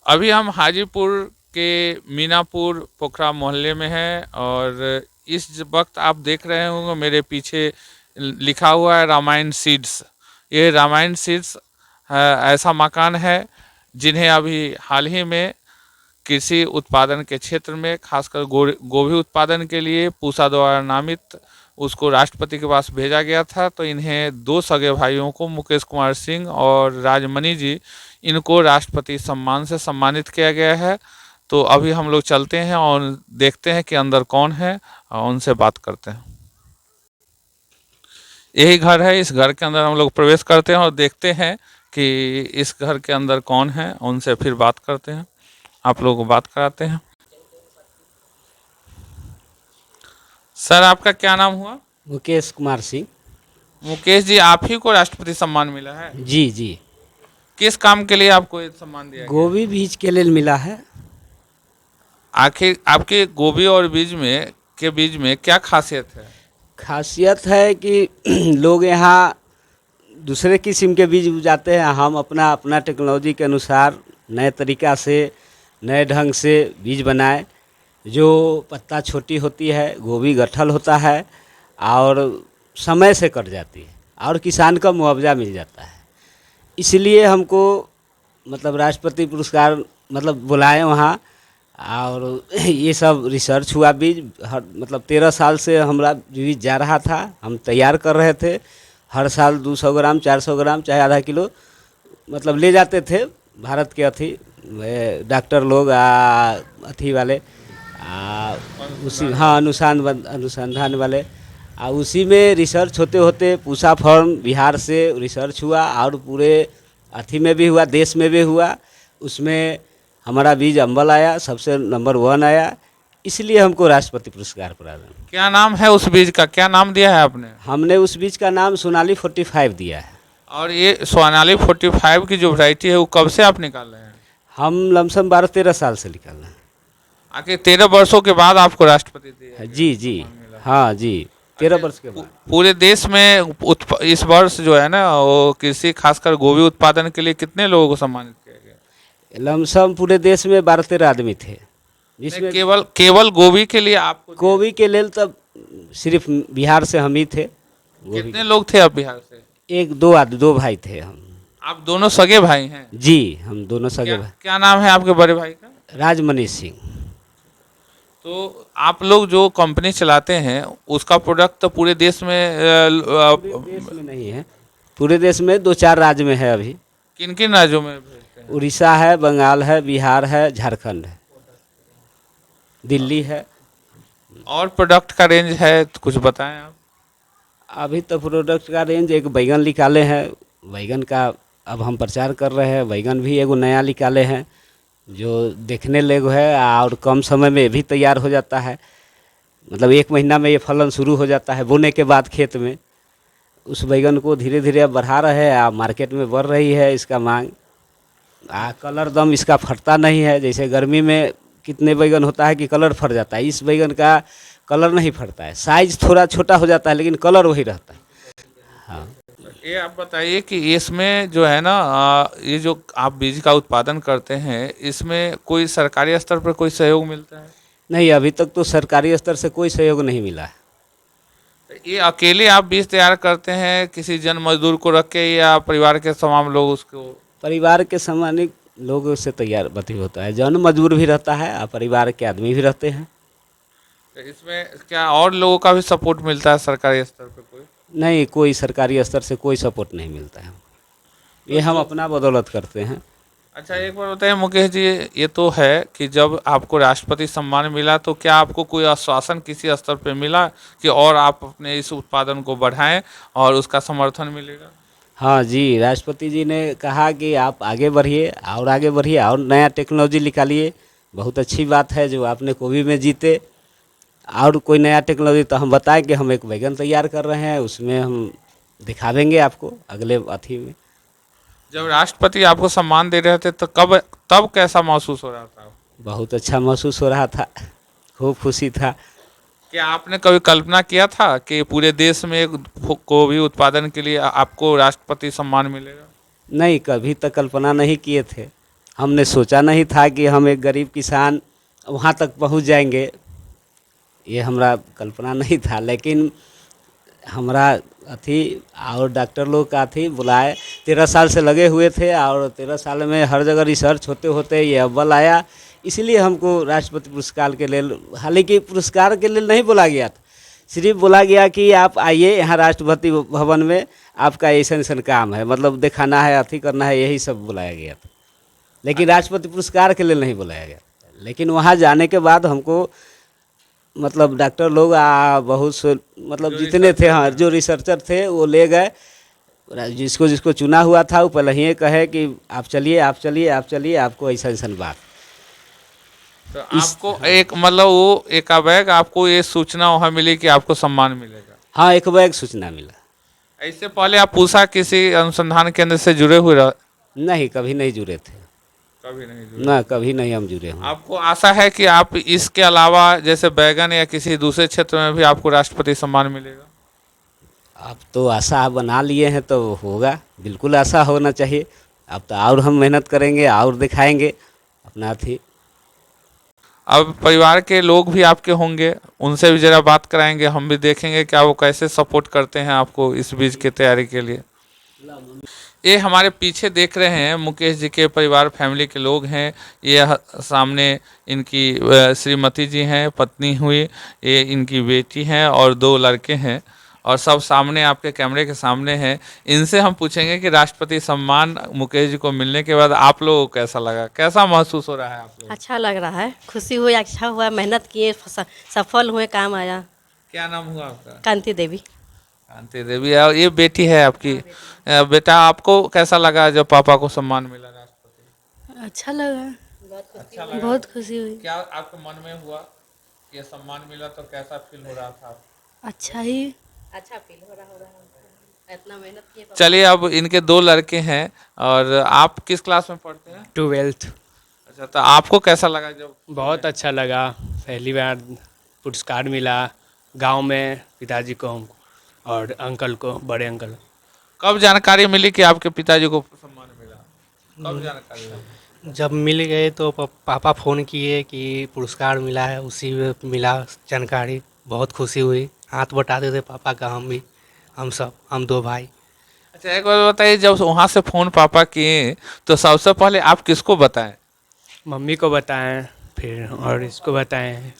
अभी हम हाजीपुर के मीनापुर पोखरा मोहल्ले में हैं और इस वक्त आप देख रहे होंगे मेरे पीछे लिखा हुआ है रामायण सीड्स। ये रामायण सीड्स ऐसा मकान है जिन्हें अभी हाल ही में कृषि उत्पादन के क्षेत्र में खासकर गोभी उत्पादन के लिए पूसा द्वारा नामित उसको राष्ट्रपति के पास भेजा गया था। तो इन्हें दो सगे भाइयों को मुकेश कुमार सिंह और राजमणि जी, इनको राष्ट्रपति सम्मान से सम्मानित किया गया है। तो अभी हम लोग चलते हैं और देखते हैं कि अंदर कौन है और उनसे बात करते हैं। यही घर है, इस घर के अंदर हम लोग प्रवेश करते हैं और देखते हैं कि इस घर के अंदर कौन है, उनसे फिर बात करते हैं, आप लोगों को बात कराते हैं। सर आपका क्या नाम हुआ? मुकेश कुमार सिंह। मुकेश जी, आप ही को राष्ट्रपति सम्मान मिला है? जी जी। किस काम के लिए आपको ये सम्मान दिया गया? गोभी बीज के लिए मिला है। आखिर आपके गोभी और बीज में क्या खासियत है? खासियत है कि लोग यहाँ दूसरे किस्म के बीज उपजाते हैं, हम अपना अपना टेक्नोलॉजी के अनुसार नए तरीका से नए ढंग से बीज बनाए। जो पत्ता छोटी होती है, गोभी गट्ठल होता है और समय से कट जाती है और किसान का मुआवजा मिल जाता है। इसलिए हमको मतलब राष्ट्रपति पुरस्कार मतलब बुलाए वहाँ। और ये सब रिसर्च हुआ बीज हर मतलब 13 साल से हमारा बीज जा रहा था, हम तैयार कर रहे थे। हर साल 200 ग्राम 400 ग्राम चाहे आधा किलो मतलब ले जाते थे भारत के डॉक्टर लोग अथी वाले उसी हाँ अनुसंधान वाले। उसी में रिसर्च होते होते पूसा फॉर्म बिहार से रिसर्च हुआ और पूरे अथी में भी हुआ, देश में भी हुआ। उसमें हमारा बीज अम्बल आया, सबसे नंबर 1 आया। इसलिए हमको राष्ट्रपति पुरस्कार प्रदान। क्या नाम है उस बीज का, क्या नाम दिया है आपने? हमने उस बीज का नाम सोनाली 45 दिया है। और ये सोनाली 45 की जो वैरायटी है वो कब से आप निकाल रहे हैं? हम लमसम 12-13 साल से निकाल रहे हैं। आखिर 13 वर्षों के बाद आपको राष्ट्रपति दिया? जी जी हाँ जी, 13 वर्ष के बाद। पूरे देश में इस वर्ष जो है ना वो कृषि खासकर गोभी उत्पादन के लिए कितने लोगों को सम्मानित किया गया? लमसम पूरे देश में 12-13 आदमी थे, जिसमें केवल गोभी के लिए आपको? गोभी के लेल तब सिर्फ बिहार से हम ही थे। कितने लोग थे आप बिहार से? 1-2 भाई थे हम। आप दोनों सगे भाई हैं? जी, हम दोनों सगे भाई। क्या नाम है आपके बड़े भाई का? राजमणि सिंह। तो आप लोग जो कंपनी चलाते हैं उसका प्रोडक्ट तो पूरे देश में पूरे देश में नहीं है, पूरे देश में 2-4 राज्य में है अभी। किन किन राज्यों में भेजते हैं? उड़ीसा है, बंगाल है, बिहार है, झारखंड है, दिल्ली है। और प्रोडक्ट का रेंज है तो कुछ बताएं आप। अभी तो प्रोडक्ट का रेंज एक बैगन निकाले हैं, बैगन का अब हम प्रचार कर रहे हैं। बैगन भी एगो नया निकाले हैं जो देखने लायक है और कम समय में भी तैयार हो जाता है। मतलब 1 महीना में ये फलन शुरू हो जाता है बोने के बाद खेत में। उस बैगन को धीरे धीरे अब बढ़ा रहे हैं, मार्केट में बढ़ रही है इसका मांग। कलर दम इसका फटता नहीं है, जैसे गर्मी में कितने बैगन होता है कि कलर फट जाता है, इस बैगन का कलर नहीं फटता है। साइज थोड़ा छोटा हो जाता है लेकिन कलर वही रहता है। हाँ, ये आप बताइए कि इसमें जो है ना ये जो आप बीज का उत्पादन करते हैं इसमें कोई सरकारी स्तर पर कोई सहयोग मिलता है? नहीं, अभी तक तो सरकारी स्तर से कोई सहयोग नहीं मिला है। ये अकेले आप बीज तैयार करते हैं किसी जन मजदूर को रख के, या परिवार के तमाम लोग उसको? परिवार के सामान्य लोगों से तैयार बती होता है, जन मजदूर भी रहता है और परिवार के आदमी भी रहते हैं। तो इसमें क्या और लोगों का भी सपोर्ट मिलता है सरकारी स्तर पर कोई? नहीं, कोई सरकारी स्तर से कोई सपोर्ट नहीं मिलता है, ये हम अपना बदौलत करते हैं। अच्छा, एक बार बताइए मुकेश जी, ये तो है कि जब आपको राष्ट्रपति सम्मान मिला तो क्या आपको कोई आश्वासन किसी स्तर पे मिला कि और आप अपने इस उत्पादन को बढ़ाएं और उसका समर्थन मिलेगा? हाँ जी, राष्ट्रपति जी ने कहा कि आप आगे बढ़िए और आगे बढ़िए और नया टेक्नोलॉजी निकालिए। बहुत अच्छी बात है जो आपने गोभी में जीते। और कोई नया टेक्नोलॉजी तो हम बताएं कि हम एक बैगन तैयार कर रहे हैं, उसमें हम दिखा देंगे आपको अगले अथी में। जब राष्ट्रपति आपको सम्मान दे रहे थे तो तब कैसा महसूस हो रहा था? बहुत अच्छा महसूस हो रहा था, खूब खुशी था। क्या आपने कभी कल्पना किया था कि पूरे देश में गोभी उत्पादन के लिए आपको राष्ट्रपति सम्मान मिलेगा? नहीं, कभी तक कल्पना नहीं किए थे। हमने सोचा नहीं था कि हम एक गरीब किसान वहाँ तक पहुँच जाएंगे, ये हमरा कल्पना नहीं था। लेकिन हमरा अथी और डॉक्टर लोग का अथी बुलाए, 13 साल से लगे हुए थे और 13 साल में हर जगह रिसर्च होते होते ये अव्वल आया। इसलिए हमको राष्ट्रपति पुरस्कार के लिए, हालांकि पुरस्कार के लिए नहीं बोला गया था, सिर्फ बोला गया कि आप आइए यहाँ राष्ट्रपति भवन में, आपका ऐसा ऐसा काम है, मतलब दिखाना है, अथी करना है, यही सब बुलाया गया था। लेकिन राष्ट्रपति पुरस्कार के लिए नहीं बुलाया गया। लेकिन वहाँ जाने के बाद हमको मतलब डॉक्टर लोग बहुत से मतलब जितने थे, हाँ, जो रिसर्चर थे वो ले गए। जिसको जिसको चुना हुआ था वो पहले ही कहे कि आप चलिए, आप चलिए, आप चलिए, आपको ऐसा ऐसा बात। तो आपको एक मतलब वो एक बैग आपको ये सूचना वहाँ मिली कि आपको सम्मान मिलेगा? हाँ, एक बैग सूचना मिला। इससे पहले आप पूसा किसी अनुसंधान केंद्र से जुड़े हुए नहीं, कभी नहीं जुड़े थे। कभी नहीं जुड़े? ना, कभी नहीं हम जुड़े हैं। आपको आशा है कि आप इसके अलावा जैसे बैगन या किसी दूसरे क्षेत्र में भी आपको राष्ट्रपति सम्मान मिलेगा? आप तो आशा बना लिए हैं तो होगा, बिल्कुल आशा होना चाहिए। अब तो और हम मेहनत करेंगे और दिखाएंगे अपना थी। अब परिवार के लोग भी आपके होंगे, उनसे भी जरा बात कराएंगे, हम भी देखेंगे क्या वो कैसे सपोर्ट करते हैं आपको इस बीज की तैयारी के लिए। ये हमारे पीछे देख रहे हैं मुकेश जी के परिवार, फैमिली के लोग हैं। ये सामने इनकी श्रीमती जी हैं, पत्नी हुई, ये इनकी बेटी हैं और 2 लड़के हैं और सब सामने आपके कैमरे के सामने हैं। इनसे हम पूछेंगे कि राष्ट्रपति सम्मान मुकेश जी को मिलने के बाद आप लोगों को कैसा लगा, कैसा महसूस हो रहा है आप लोग? अच्छा लग रहा है, खुशी हुई, अच्छा हुआ, मेहनत किए, सफल हुए, काम आया। क्या नाम हुआ आपका? कांति देवी। कांति देवी। और ये बेटी है आपकी। बेटा, आपको कैसा लगा जब पापा को सम्मान मिला राष्ट्रपति? अच्छा लगा, अच्छा लगा? बहुत खुशी हुई। क्या आपके मन में हुआ ये सम्मान मिला तो कैसा फील हो रहा था? अच्छा ही, अच्छा फील हो रहा होगा, इतना मेहनत किए। चलिए, अब इनके 2 लड़के हैं और आप किस क्लास में पढ़ते हैं? 12th। अच्छा, तो आपको कैसा लगा जब? बहुत अच्छा लगा, पहली बार पुरस्कार मिला गांव में, पिताजी को, हमको और अंकल को, बड़े अंकल। कब जानकारी मिली कि आपके पिताजी को सम्मान मिला? कब जानकारी मिली? जब मिल गए तो पापा फ़ोन किए कि पुरस्कार मिला है, उसी में मिला जानकारी। बहुत खुशी हुई, हाथ बटाते थे पापा का, हम 2 भाई। अच्छा, एक बार बताइए, जब वहाँ से फ़ोन पापा किए तो सबसे पहले आप किसको बताएं? मम्मी को बताएं, फिर और इसको बताएं,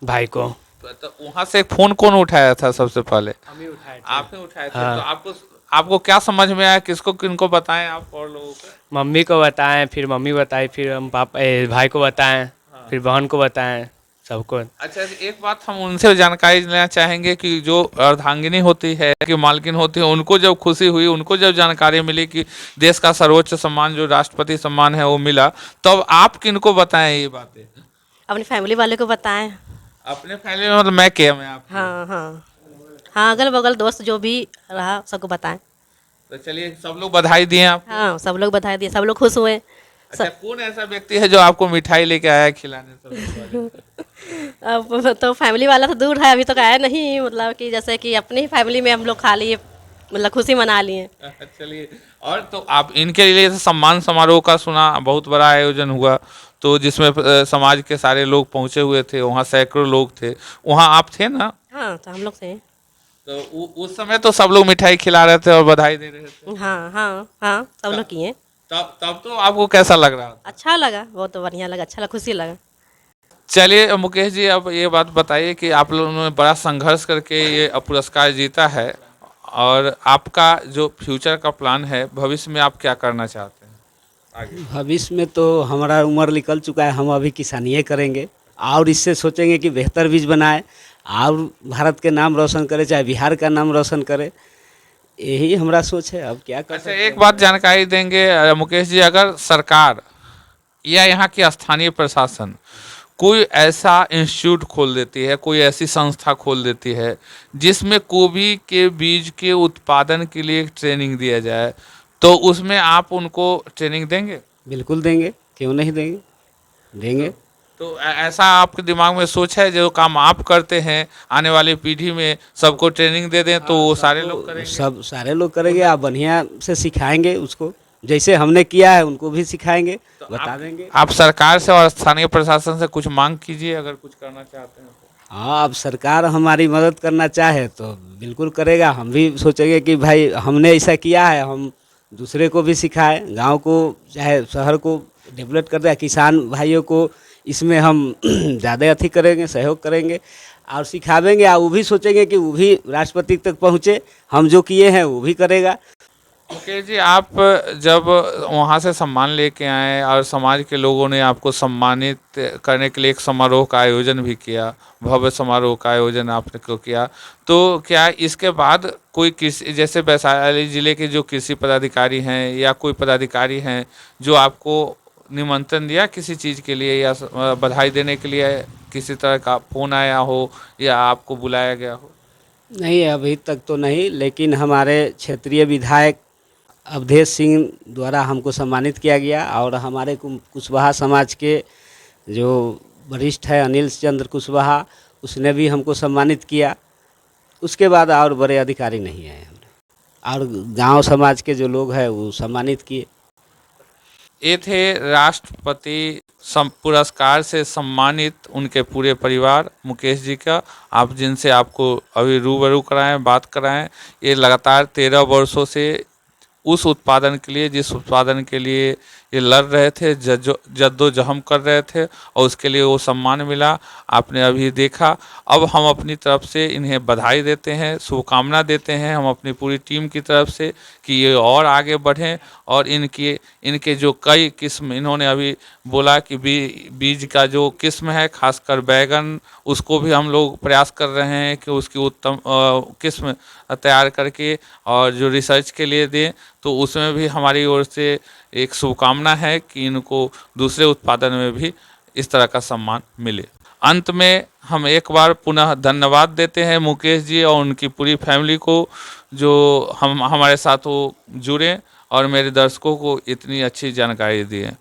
भाई को। तो वहाँ से फ़ोन कौन उठाया था सबसे पहले? हम ही उठाए थे। आपने उठाया था? हाँ। तो आपको क्या समझ में आया, किसको किनको बताएं आप और लोगों को? मम्मी को बताएं, फिर मम्मी बताई, फिर हम भाई को बताएं, फिर बहन को बताएं, सबको। अच्छा, एक बात हम उनसे जानकारी लेना चाहेंगे कि जो अर्धांगिनी होती है, कि मालकिन होती है, उनको जब खुशी हुई, उनको जब जानकारी मिली कि देश का सर्वोच्च सम्मान जो राष्ट्रपति सम्मान है वो मिला, तब आप किनको बताएं ये बातें? अपनी फैमिली वाले को बताएं। अपने फैमिली में, मतलब मैं क्या, मैं आप? हाँ हाँ हाँ, अगल बगल दोस्त जो भी रहा सबको बताएं। तो चलिए, सब लोग बधाई दिए आप? हाँ, सब लोग बधाई दिए, सब लोग खुश हुए। अच्छा, कौन ऐसा व्यक्ति है जो आपको मिठाई लेके आया खिलाने सब? अब तो फैमिली वाला तो दूर है, अभी तक आया नहीं, मतलब कि जैसे कि अपनी फैमिली में हम लोग खा लिए, मतलब खुशी मना लिए। चलिए, और तो आप इनके लिए सम्मान समारोह का सुना, बहुत बड़ा आयोजन हुआ, तो जिसमें समाज के सारे लोग पहुंचे हुए थे, वहाँ सैकड़ों लोग थे, वहाँ आप थे ना? हाँ, तो हम लोग थे। तो उस समय तो सब लोग मिठाई खिला रहे थे और बधाई दे रहे थे। हाँ हाँ हाँ, सब लोग किए। तब तो आपको कैसा लग रहा था? अच्छा लगा, बहुत बढ़िया लगा, अच्छा लगा, खुशी लगा। चलिए मुकेश जी, अब ये बात बताइए कि आप लोगों ने बड़ा संघर्ष करके ये पुरस्कार जीता है, और आपका जो फ्यूचर का प्लान है, भविष्य में आप क्या करना चाहते हैं आगे? भविष्य में तो हमारा उम्र निकल चुका है, हम अभी किसानिए करेंगे और इससे सोचेंगे कि बेहतर बीज बनाए और भारत के नाम रोशन करे, चाहे बिहार का नाम रोशन करे, यही हमारा सोच है। अब क्या कर अच्छा, सकते हैं। एक बात जानकारी देंगे मुकेश जी, अगर सरकार या यहाँ की स्थानीय प्रशासन कोई ऐसा इंस्टीट्यूट खोल देती है, कोई ऐसी संस्था खोल देती है जिसमें गोभी के बीज के उत्पादन के लिए ट्रेनिंग दिया जाए, तो उसमें आप उनको ट्रेनिंग देंगे? बिल्कुल देंगे, क्यों नहीं देंगे, देंगे। तो ऐसा आपके दिमाग में सोच है, जो काम आप करते हैं आने वाली पीढ़ी में सबको ट्रेनिंग दे दें तो वो सारे लोग करेंगे? सब सारे लोग करेंगे, आप बढ़िया से सिखाएंगे उसको, जैसे हमने किया है उनको भी सिखाएंगे, बता देंगे। आप सरकार से और स्थानीय प्रशासन से कुछ मांग कीजिए अगर कुछ करना चाहते हैं तो। हाँ, अब सरकार हमारी मदद करना चाहे तो बिल्कुल करेगा। हम भी सोचेंगे कि भाई हमने ऐसा किया है, हम दूसरे को भी सिखाएं, गांव को चाहे शहर को डेवलप कर दें। किसान भाइयों को इसमें हम ज़्यादा अथी करेंगे, सहयोग करेंगे और सिखावेंगे। और वो भी सोचेंगे कि वो भी राष्ट्रपति तक पहुँचे, हम जो किए हैं वो भी करेगा। मुकेश जी, आप जब वहाँ से सम्मान लेके आए और समाज के लोगों ने आपको सम्मानित करने के लिए एक समारोह का आयोजन भी किया, भव्य समारोह का आयोजन आपने को किया, तो क्या इसके बाद कोई किसी जैसे वैशाली जिले के जो कृषि पदाधिकारी हैं या कोई पदाधिकारी हैं जो आपको निमंत्रण दिया किसी चीज़ के लिए या बधाई देने के लिए किसी तरह का फ़ोन आया हो या आपको बुलाया गया हो? नहीं, अभी तक तो नहीं, लेकिन हमारे क्षेत्रीय विधायक अवधेश सिंह द्वारा हमको सम्मानित किया गया और हमारे कुशवाहा समाज के जो वरिष्ठ है अनिल चंद्र कुशवाहा, उसने भी हमको सम्मानित किया। उसके बाद और बड़े अधिकारी नहीं आए हमने, और गांव समाज के जो लोग हैं वो सम्मानित किए। ये थे राष्ट्रपति पुरस्कार से सम्मानित उनके पूरे परिवार मुकेश जी का, आप जिनसे आपको अभी रूबरू कराएं, बात कराएं। ये लगातार 13 वर्षों से उस उत्पादन के लिए, जिस उत्पादन के लिए ये लड़ रहे थे, जद्दोजहद कर रहे थे और उसके लिए वो सम्मान मिला, आपने अभी देखा। अब हम अपनी तरफ से इन्हें बधाई देते हैं, शुभकामना देते हैं हम अपनी पूरी टीम की तरफ से कि ये और आगे बढ़ें और इनके जो कई किस्म इन्होंने अभी बोला कि बीज का जो किस्म है, खासकर बैगन, उसको भी हम लोग प्रयास कर रहे हैं कि उसकी उत्तम किस्म तैयार करके और जो रिसर्च के लिए दें, तो उसमें भी हमारी ओर से एक शुभकामना है कि इनको दूसरे उत्पादन में भी इस तरह का सम्मान मिले। अंत में हम एक बार पुनः धन्यवाद देते हैं मुकेश जी और उनकी पूरी फैमिली को, जो हमारे साथ वो जुड़े और मेरे दर्शकों को इतनी अच्छी जानकारी दी है।